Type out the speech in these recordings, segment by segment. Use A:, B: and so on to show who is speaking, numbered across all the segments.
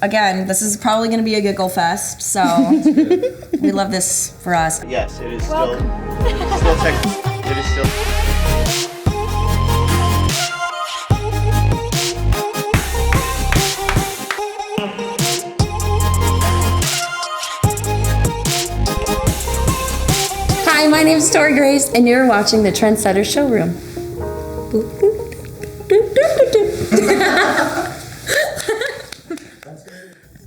A: Again, this is probably going to be a giggle fest, so we love this for us.
B: Yes, it is still it is still.
C: Hi, my name is Tory Grace, and you're watching the Trendsetters Showroom.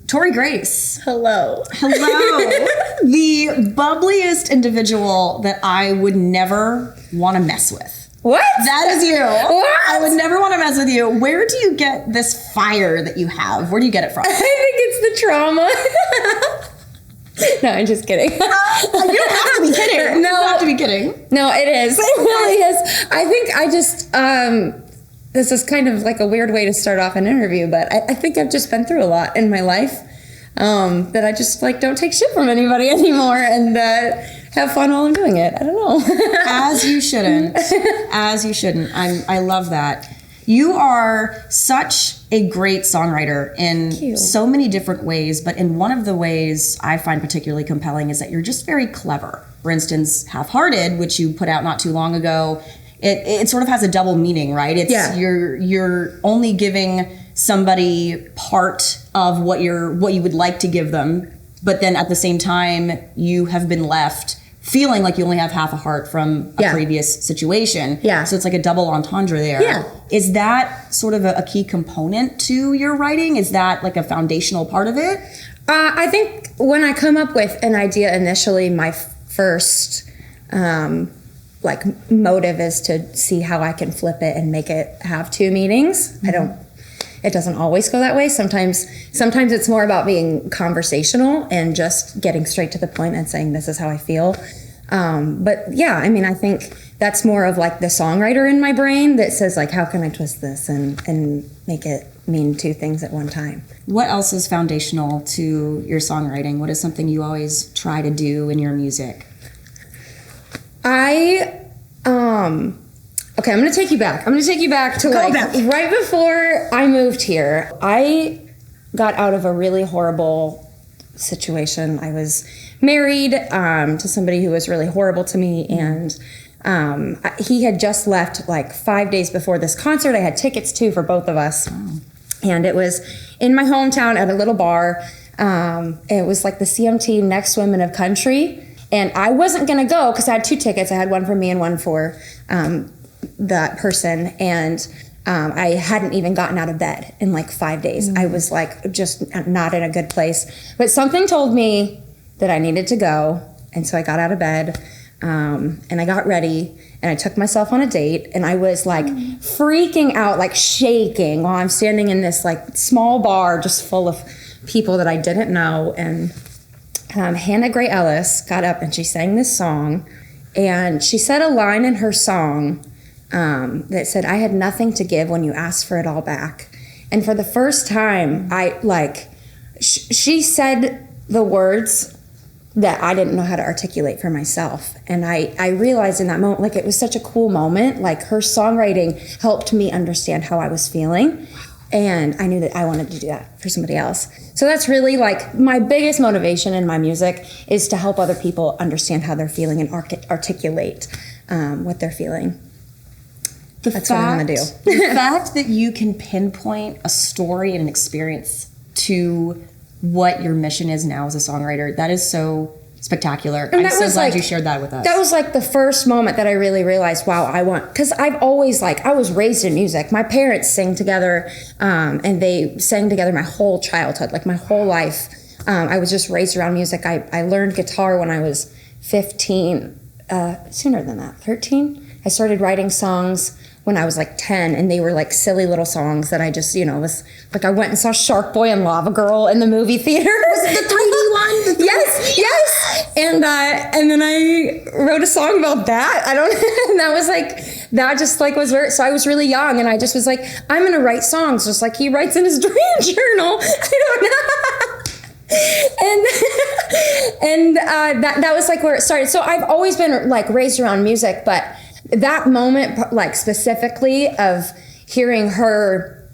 A: Tory Grace.
C: Hello.
A: The bubbliest individual that I would never want to mess with.
C: What?
A: That is you.
C: What?
A: I would never want to mess with you. Where do you get this fire that you have? Where do you get it from?
C: I think it's the trauma. No, I'm just kidding.
A: You don't have to be kidding.
C: No.
A: You don't have to be kidding.
C: No, it is. It really is. I think I just, this is kind of like a weird way to start off an interview, but I think I've just been through a lot in my life that I just like don't take shit from anybody anymore and have fun while I'm doing it. I don't know.
A: As you shouldn't. As you shouldn't. I love that. You are such a great songwriter in so many different ways, but in one of the ways I find particularly compelling is that you're just very clever. For instance, Half-Hearted, which you put out not too long ago, it sort of has a double meaning, right? It's you're only giving somebody part of what you would like to give them, but then at the same time you have been left feeling like you only have half a heart from a previous situation. Yeah. So it's like a double entendre there. Yeah. Is that sort of a key component to your writing? Is that like a foundational part of it?
C: I think when I come up with an idea initially, my first motive is to see how I can flip it and make it have two meanings. Mm-hmm. It doesn't always go that way. Sometimes it's more about being conversational and just getting straight to the point and saying, this is how I feel. But yeah, I mean, I think that's more of like the songwriter in my brain that says like, how can I twist this and make it mean two things at one time?
A: What else is foundational to your songwriting? What is something you always try to do in your music?
C: Okay, I'm going to take you back. To right before I moved here. I got out of a really horrible situation. I was married to somebody who was really horrible to me, and he had just left like 5 days before this concert I had tickets to for both of us. And it was in my hometown at a little bar. It was like the CMT Next Women of Country. And I wasn't going to go because I had two tickets. I had one for me and one for that person. And I hadn't even gotten out of bed in like 5 days. I was like just not in a good place. But something told me that I needed to go. And so I got out of bed and I got ready and I took myself on a date. And I was like freaking out, like shaking while I'm standing in this like small bar just full of people that I didn't know. And Hannah Gray Ellis got up and she sang this song, and she said a line in her song that said, I had nothing to give when you asked for it all back. And for the first time, she said the words that I didn't know how to articulate for myself. And I realized in that moment, like it was such a cool moment, like her songwriting helped me understand how I was feeling. And I knew that I wanted to do that for somebody else. So that's really like my biggest motivation in my music is to help other people understand how they're feeling and articulate what they're feeling. That's what I want to do.
A: The fact that you can pinpoint a story and an experience to what your mission is now as a songwriter, that is so spectacular. I'm so glad you shared that with us.
C: That was like the first moment that I really realized, wow, because I've always I was raised in music. My parents sang together and they sang together my whole childhood, like my whole life. I was just raised around music. I learned guitar when I was 15, sooner than that, 13. I started writing songs when I was like 10, and they were like silly little songs that I just, was like, I went and saw Shark Boy and Lava Girl in the movie theater.
A: Was it the 3D one?
C: Yes. And then I wrote a song about that. And that was like, that just like was very, so I was really young and I just was like, I'm going to write songs just like he writes in his dream journal. I don't know. and that was like where it started. So I've always been like raised around music, but that moment, like specifically of hearing her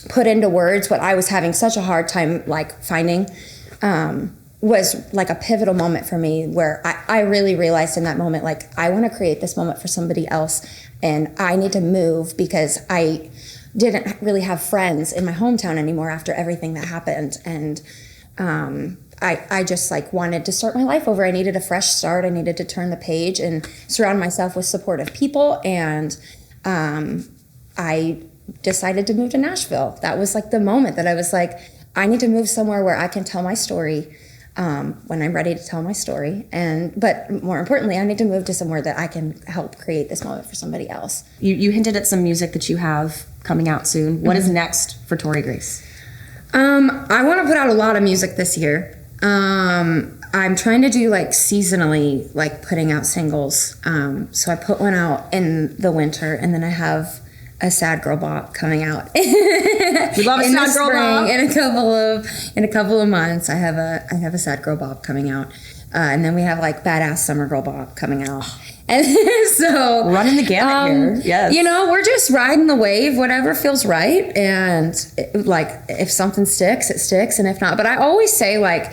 C: put into words what I was having such a hard time like finding, was like a pivotal moment for me, where I really realized in that moment, like, I want to create this moment for somebody else, and I need to move because I didn't really have friends in my hometown anymore after everything that happened. And I just like wanted to start my life over. I needed a fresh start. I needed to turn the page and surround myself with supportive people. And I decided to move to Nashville. That was like the moment that I was like, I need to move somewhere where I can tell my story when I'm ready to tell my story. But more importantly, I need to move to somewhere that I can help create this moment for somebody else.
A: You hinted at some music that you have coming out soon. What is next for Tory Grace?
C: I want to put out a lot of music this year. I'm trying to do like seasonally, like putting out singles. So I put one out in the winter, and then I have a sad girl bop coming out.
A: We love a sad girl bop.
C: In a couple of months, I have a sad girl bop coming out, and then we have like badass summer girl bop coming out. And so
A: running the gamut here. Yes.
C: You know, we're just riding the wave, whatever feels right. And like, if something sticks, it sticks. And if not, but I always say, like,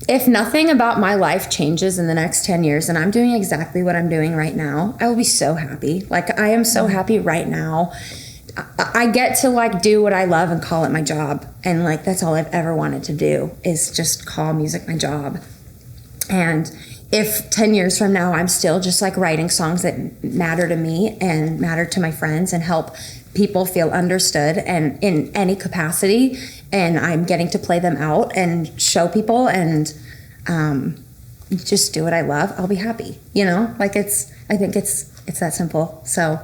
C: if nothing about my life changes in the next 10 years and I'm doing exactly what I'm doing right now, I will be so happy. Like, I am so happy right now. I get to like do what I love and call it my job. And like, that's all I've ever wanted to do, is just call music my job. And if 10 years from now, I'm still just like writing songs that matter to me and matter to my friends and help people feel understood and in any capacity, and I'm getting to play them out and show people and just do what I love, I'll be happy. You know, like, I think it's that simple. So,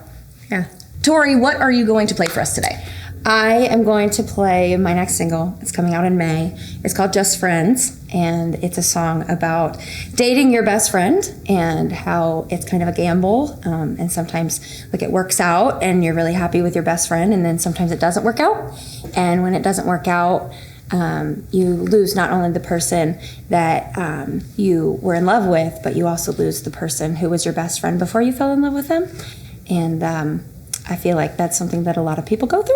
C: yeah.
A: Tory, what are you going to play for us today?
C: I am going to play my next single. It's coming out in May. It's called Just Friends, and it's a song about dating your best friend and how it's kind of a gamble, and sometimes like it works out and you're really happy with your best friend, and then sometimes it doesn't work out. And when it doesn't work out, you lose not only the person that you were in love with, but you also lose the person who was your best friend before you fell in love with them. And I feel like that's something that a lot of people go through.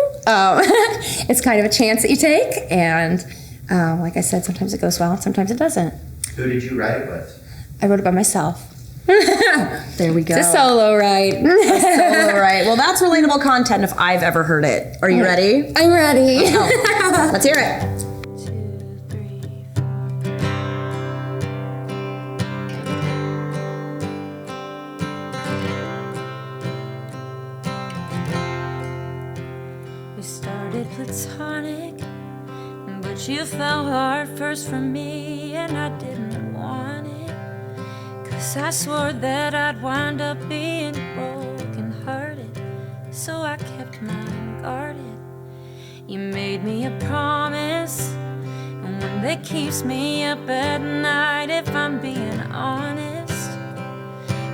C: It's kind of a chance that you take, and like I said, sometimes it goes well and sometimes it doesn't.
B: Who did you write it with?
C: I wrote it by myself.
A: There we go.
C: It's a solo write.
A: Solo write. Well, that's relatable content if I've ever heard it. Are you ready?
C: I'm ready.
A: Oh, let's hear it.
D: Platonic, but you fell hard first for me, and I didn't want it, 'cause I swore that I'd wind up being broken hearted, so I kept mine guarded. You made me a promise, and one that keeps me up at night, if I'm being honest,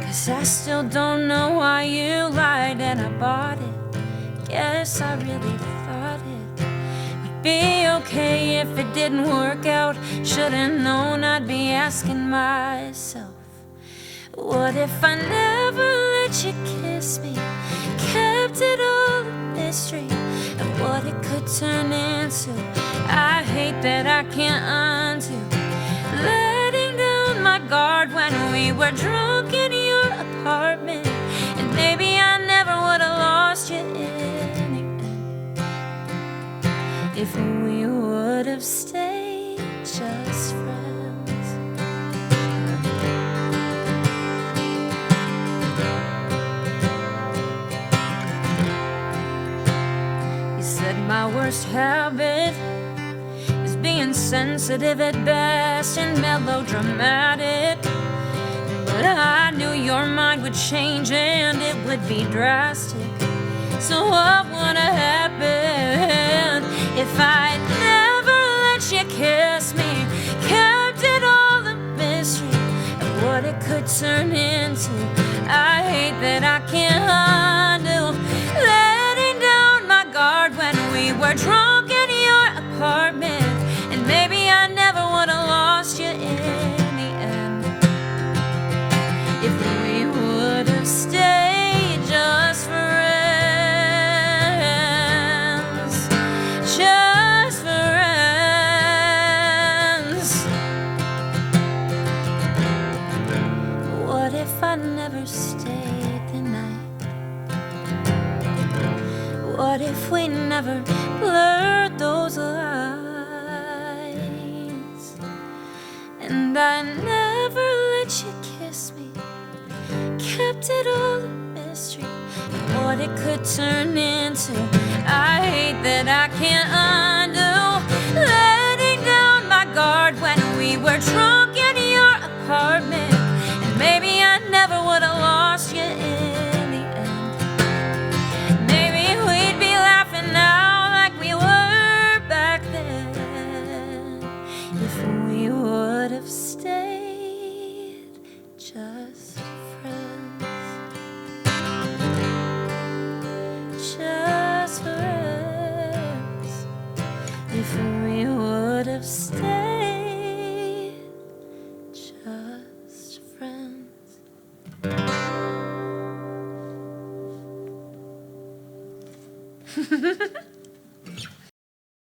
D: 'cause I still don't know why you lied and I bought it. Guess I really thought it would be okay if it didn't work out. Should've known I'd be asking myself, what if I never let you kiss me? Kept it all a mystery of what it could turn into. I hate that I can't undo letting down my guard when we were drunk in your apartment, and maybe I never would've lost you in if we would have stayed just friends. You said my worst habit is being sensitive at best and melodramatic, but I knew your mind would change and it would be drastic. So what would have happened if I never let you kiss me? Kept it all a mystery of what it could turn into. I hate that I can't undo letting down my guard when we were drunk in your apartment, and maybe I never would have lost you in the end if we would have stayed just friends. never blurred those lines. And I never let you kiss me, kept it all a mystery, and what it could turn into, I hate that I can't undo. Letting down my guard when we were drunk in your apartment, and maybe I never would have lost you in the end. Maybe we'd be laughing now like we were back then, if we would have stayed just friends. Just friends. If we would have stayed just friends.